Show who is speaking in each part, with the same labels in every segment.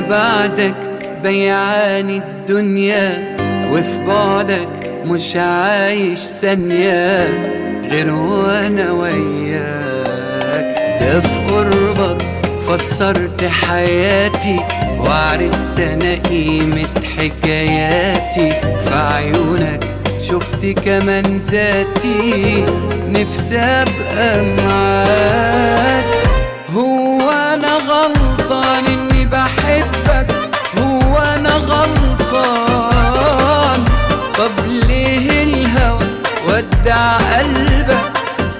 Speaker 1: بعدك بيعان الدنيا، وفي بعدك مش عايش ثانية غير وانا وياك. ده في قربك فسرت حياتي، وعرفت انا قيمة حكاياتي. في عيونك شفت كمان ذاتي، نفسي ابقى معاك. هو انا غلطان اني بحبك؟ هو انا غلطان؟ طب ليه الهوى ودع قلبك؟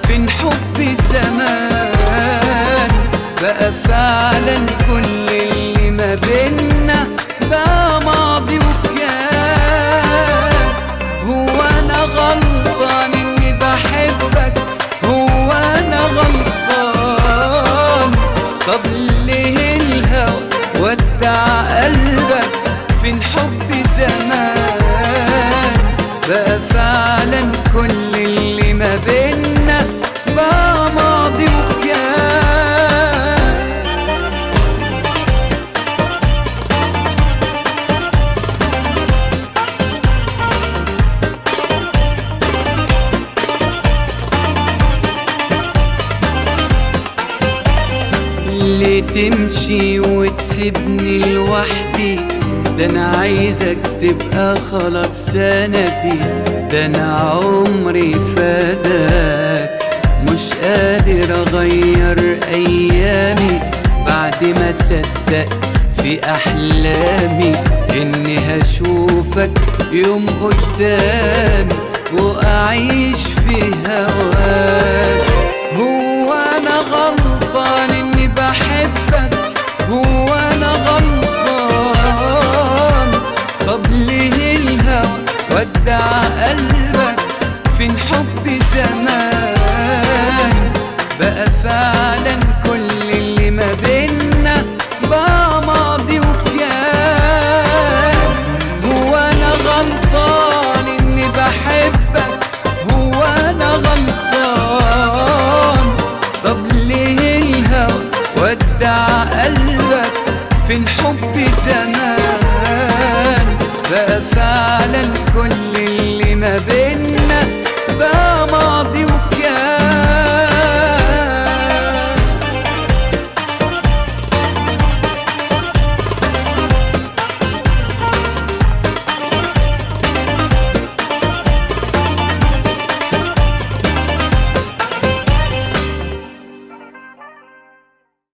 Speaker 1: فين حبي زمان؟ بقى فعلا كل اللي ما بينا بقى ماضي وكان. هو انا غلطان اني بحبك؟ هو انا غلطان؟ طب ليه الهوى ودع قلبك؟ فين حبي زمان؟ بقى فعلا كل اللي ما بينا بقى ماضي وكان. ليه تمشي وتسيبني لوحدي؟ ده انا عايزك تبقى خلاص سندي، ده انا عمري فداك. مش قادر اغير ايامي بعد ما صدقت في احلامي اني هشوفك يوم قدامي واعيش في هواك. هو انا غلطان اني بحبك؟ هو انا غلطان؟ طب ليه الهوى ودع قلبك؟ فين حبي زمان؟ بقى فعلا كل اللي ما بينا بقى ماضي وكان. هو انا غلطان اني بحبك؟ هو انا غلطان؟ طب ليه الهوى ودع قلبك؟ فين حبي زمان؟ بقى